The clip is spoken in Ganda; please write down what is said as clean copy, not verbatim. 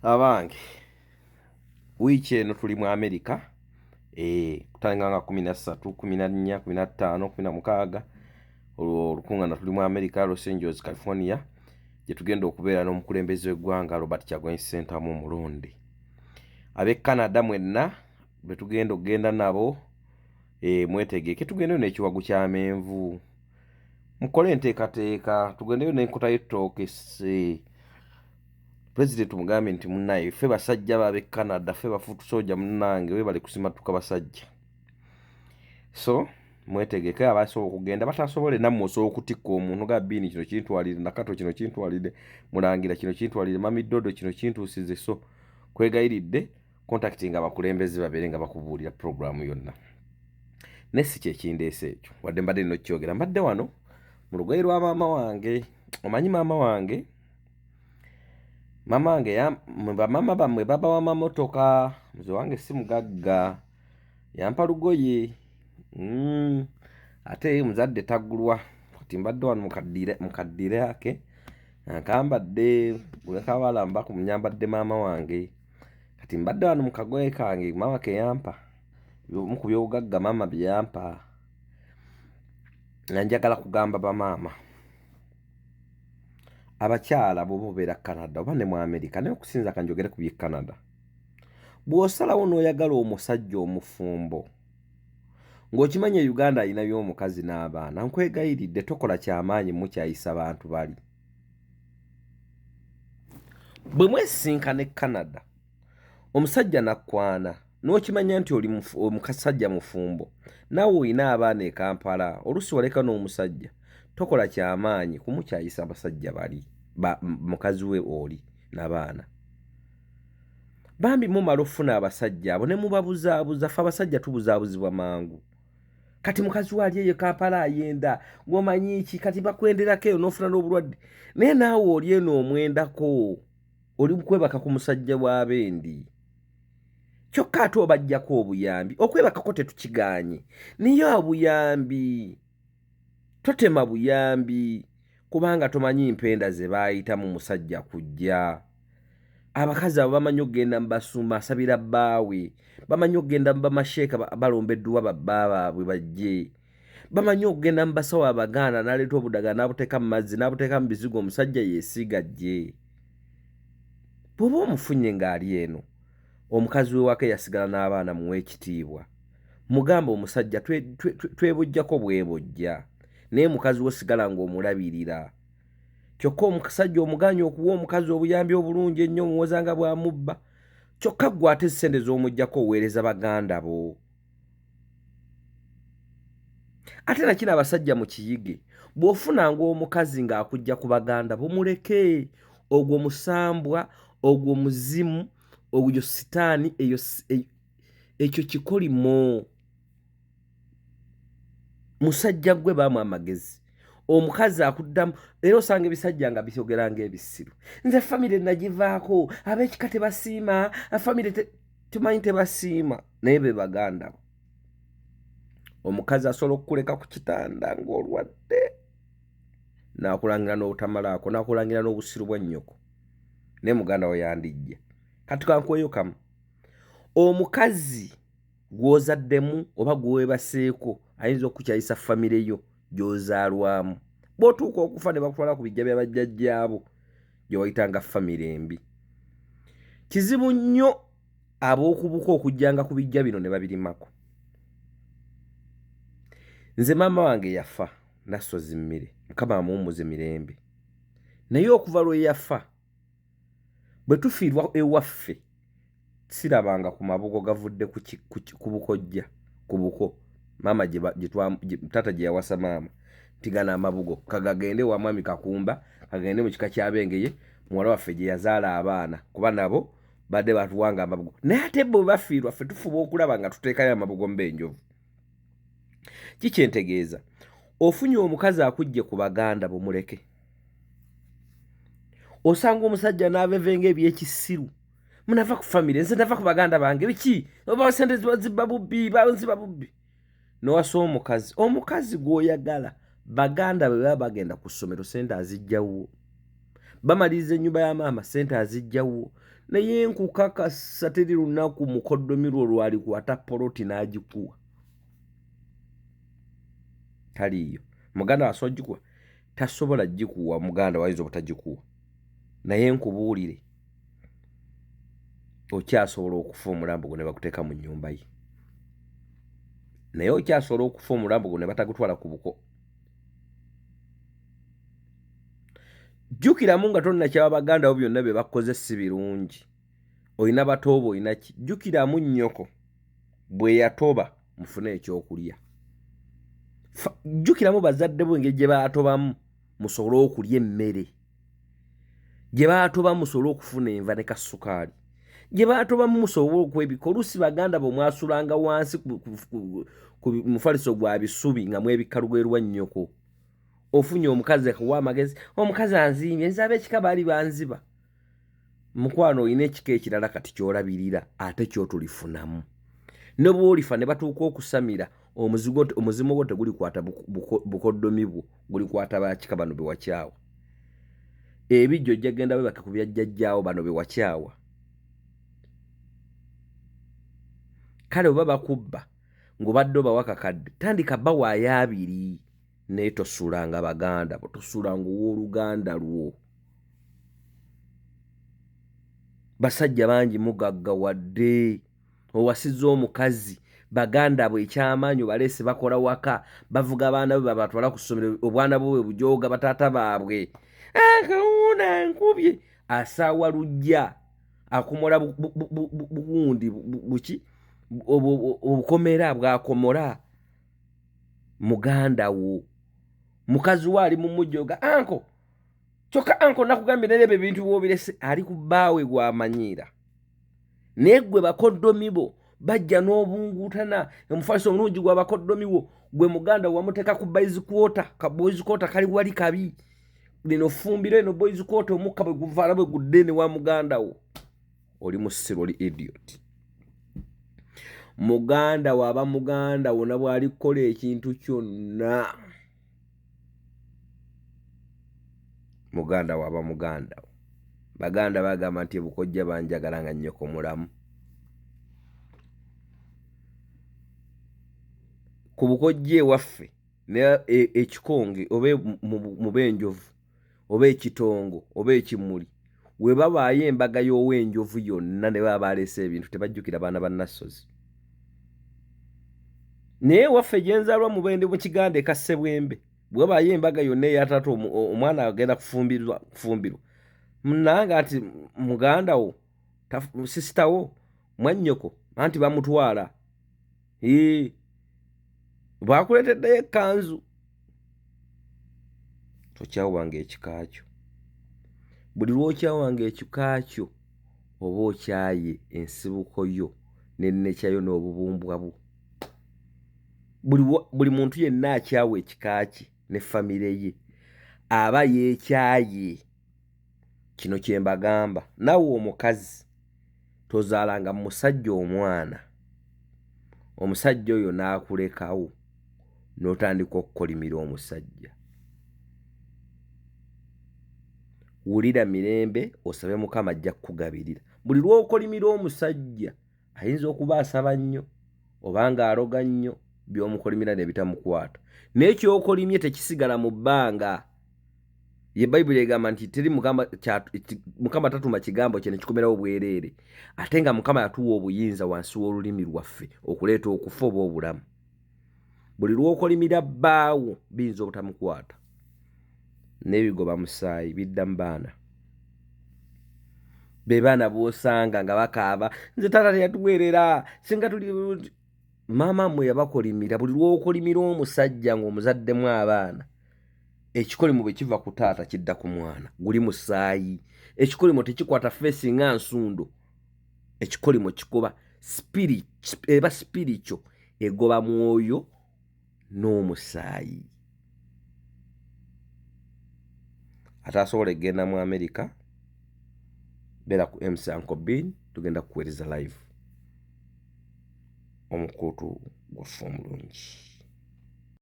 Abange wiiki eno tuli mu America kutandika nga 13, 14, 15, 16 olukungaana tuli mu America, Los Angeles, California, gye tugenda okubeera n'omukulembeze w'eggwanga Robert Kyagulanyi Ssentamu omulonde. Ab'e Canada mwenna be tugenda okugenda nabo mwetegeke, tugendeyo n'ekiwagu ky'amenvu, mukole enteekateeka, tugendeyo n'enkota y'ettooke. President tumugambe nti munnaye ffe basajja b'ab'e Canada, ffe bafuutu soja munnange, we bali kusimatuka basajja. So mwetegeke, abasobola okugenda, batasobole nammwe osobola okutikka omuntu nga Bbiini kino kintwalire, Nakato kino kintwalire, Mulangira kino kintwalire, Mami Dodo kino kintuusize. So kwegayiridde contacting abakulembeze babeere nga bakubuulira programu yonna. Ne si kyekindeese ekyo, wadde mbadde nno kyogera, mbadde wano mu lugoye lwa maama wange. Omanyi maama wange, bamaama bammwe baba wa mamotoka, muze wange si mugagga, yampa lugoye. Ate muzadde taggulwa, kati mbadde wano mukaddire yake nkambadde bulekabalamba ku munyambadde maama wange, kati mbadde wano mukagoye kange maama ke yampa, omu ku byobugagga maama bye yampa. Nga njagala kugamba bamaama, abakyala bw'oba obeera Canada oba ne mu America, naye okusinza kanjogere ku by'e Canada, bw'osalawo n'oyagala omusajja omufumbo ng'okimanya Uganda alinayo omukazi n'abaana, nkwegayiridde tokola kyamaanyi mukyayisa bantu bali. Bwe mwesinkana e Canada omusajja nakwana n'okimanya nti oli omusajja mufumbo, naawe olina abaana e Kampala, oluusi waleka n'omusajja, tokola kyamaanyi kumukyayisa basajja bali, mukazi we oli n'abaana. Bambi mumala ofuna abasajja abo ne mubabuzaabuza, ffe abasajja tubuzaabuzibwa mangu. Kati mukazi wali eyo Kampala ayenda, ng'omanyi ki, kati bakwenderako eyo n'ofuna n'obulwadde, naye naawe oli eno omwendako, oli kwebaka ku musajja w'abendi. Kyokka ate obajjako obuyambi, okwebakako tetukiganye, niyo obuyambi, totema buyambi, kubanga tomanyi mpenda ze baayitamu musajja kujja. Abakazi abo bamanyi okugenda mu basumba asabira bbaawe, bamanyi okugenda mu bamasheeka balombeddwa babba baabwe bajje, bamanyi okugenda mu basawo abaganda n'aleeta obudagala n'abuteeka mu mazzi n'abuteeka mu bizigo, omusajja yeesiga ajje. Bw'oba omufunye ng'ali eno, omukazi we wake yasigala n'abaana muwe ekitiibwa, mugamba omusajja twebojjako bwebojja, naye mukazi we sigala ng'omulabirira. Kyokka omusajja omuganya okuwa omukazi obuyambi obulungi ennyo omuwoza nga bw'amubba, kyokka ggwe ate ssente z'omuggyako oweereza baganda bo. Ate nakino abasajja mu kiyige, bw'ofunanga omukazi ng'akujja ku baganda bo, muleke. Ogwo musambwa, ogwo muzimu, ogwo sitaani, ekyo kikolimo. Musajja gwe baamu amagezi, omukazi akuddamu. Era osanga ebisajja nga byogera ng'ebisiru, nze famire nagivaako, ab'ekika tebasiima, famire tumanyi tebasiima, naye be baganda bo. Omukazi asobola okukuleka ku kitanda ng'olwadde, n'akulangira n'obutamalaako, n'akulangira n'obusiru bwa nnyoko, naye muganda we yandijja. Kati kankuweyo kamu, omukazi gw'ozaddemu oba gw'owebaseeko ayinza okukyayisa famire yo gy'ozaalwamu. Bw'otuuka okufa ne bakutwala ku bijja bya bajjajjaabo gye wayitanga famire embi. Kizibu nnyo ab'okubuka okujjanga ku bijja bino ne babirimako. Nze maama wange yafa nassozi mmere, Mukama amuwummuze mirembe, naye okuva lwe yafa bwe tufiirwa ewaffe sirabanga ku mabugo gavudde ku bukojja, ku buko maama tata gye yawasa maama, nti gano amabugo kagagende wa mwami Kakumba, kagende mu kika ky'Abengeye, muwala waffe gye yazaala abaana, kuba nabo badde batuwanga amabugo. Naye ate bwe bafiirwa ffe tufuba okulaba nga tuteekayo amabugo mu benjovu. Kikyentegeeza, ofunye omukazi akujje ku baganda bumuleke. Osanga omusajja n'abevenga ebyekisiru, munava ku famire, nze nava ku baganda bange, biki oba sente zibba bubbi, banziba bubbi. Nowasa omukazi gw'oyagala, baganda bwe baba bagenda ku ssomero sente azijjawo, bamaliriza ennyumba ya maama sente azijjawo, naye nkukakasa teri lunaku mukoddomi lwo lwalikwata poloti n'agikuwa. Taliyo. Muganda wasojjikuwa tasobola gikuwa, muganda wayinza obutagikuwa. Naye nkubuulire okyasobola okufa omulambo gwo ne bakuteeka mu nnyumba ye. Naye okyasobola okufa omulambo gwo ne batagutwala ku buko. Jjukiramu nga tonnakyaba baganda bo byonna bye bakoze si birungi. Olina batooba olina ki? Jjukiramu nnyoko bwe yatoba mufune ekyokulya. Jjukiramu bazadde bo engeri gye baatobamu musobole okulya emmere. Gye baatobamu musobole okufuna enva ne kassukaali. Gye baatobamu musobole okwebika. Oluusi baganda bo mwasulanga wansi ku mufaliso gwa bisubi nga mwebikka lugwe lwa nnyoko. Ofunye omukazi akuwa amagezi, omukazi anziimye, nzaba ekika baali banziba. Mukwano olina ekika ekirala kati kyolabirira ate kyotulifunamu. Ne bw'olifa ne batuuka okusamira omuzimu gwo tegulikwata bukoddomi bwo, gulikwata bakika bano be wakyawa. Ebijjo ojja genda webake ku bya jjajjaawo bano be wakyawa. Kale oba bakubba ng'obadde obawa kakadde, tandika bawaayo 2 naye tosuulanga baganda bo, tosuulanga ow'oluganda lwo. Basajja bangi mugaggawadde, owasiza omukazi baganda bwe ekyamaanyi obaleese bakola waka, bavuga abaana be babatwala ku ssomero, obwana bwe bujooga bataata baabwe. Akawuuna nkubye, asaawa lujja, akomola bugundi buki obukomera bwakomola muganda wo. Mukazi we ali mu mujjoga, anko kyokka anko nakugambye nerebe ebintu bw'obirese, ali ku bbaawe gw'amanyiira. Naye gwe bakoddomi bo bajja n'obunguutana, omufaliso omulungi gwa bakoddomi wo gwe muganda wamuteeka ku boys quarter, ka boys quarter kali wali kabi. Lino fumbiro eno boys quarter omukka bwe guvaala bwe gudde ne wa muganda wo. Oli musiru, oli idiot. Muganda waba muganda wona bw'ali kukola ekintu kyonna. Muganda waba muganda wo. Baganda bagamba nti ebukojja banjagala nga nnyoko mulamu. Ku bukojja ewaffe ekikonge oba mu b'enjovu oba ekitongo oba ekimuli, we babaayo embaga y'ow'enjovu yonna ne baba baleese ebintu tebajjukira baana ba Nassozi. Naye waffe gye nzaalwa mu Bwende mu Kiganda eka Ssebwembe, bwe babaayo embaga yonna eyataata omwana agenda kufumbirwa, nange ati muganda wo sisita wo mwannyoko anti bamutwala. Baakuleeteddeyo ekkanzu. Tokyawanga ekika kyo. Buli lw'okyawanga ekika kyo oba okyaye ensibuko yo n'ennekyayo n'obubumbwa bwo. Buli muntu yenna akyawa ekika kye ne famire ye aba yeekyaye. Kino kye mbagamba. Nawe omukazi tozaalanga musajja omwana, omusajja oyo n'akulekawo n'otandika okukolimira omusajja. Wulira mirembe osabe Mukama ajja kukugabirira. Buli lw'okolimira omusajja ayinza okuba asaba nnyo oba ng'aloga nnyo, by'omukolimira ne bitamukwata. Naye ky'okolimye tekisigala mu bbanga. Ye Bayibuli egamba nti teri Mukama tatuma kigambo kye ne kikomerawo bwereere, ate nga Mukama yatuwa obuyinza wansi w'olulimi lwaffe okuleeta okufa oba obulamu. Buli lw'okolimira bbaawo biyinza obutamukwata. N'ebigoba musaayi bidda mu baana. Be baana b'osanga nga bakaaba, nze taata teyatuweerera, singa tuli maama mmwe yabakolimira. Buli lw'okolimira omusajja ng'omuzaddemu abaana, ekikolimo bwe kiva ku taata kidda ku mwana, guli musaayi. Ekikolimo tekikwata feesi nga nsundo. Ekikolimo kikoba eba spiritual, egoba mwoyo n'omusaayi. Ate asobola egenda mu America, beera ku MC Uncle Bin, tugenda kukuweereza live omukuutu gwaffe omulungi.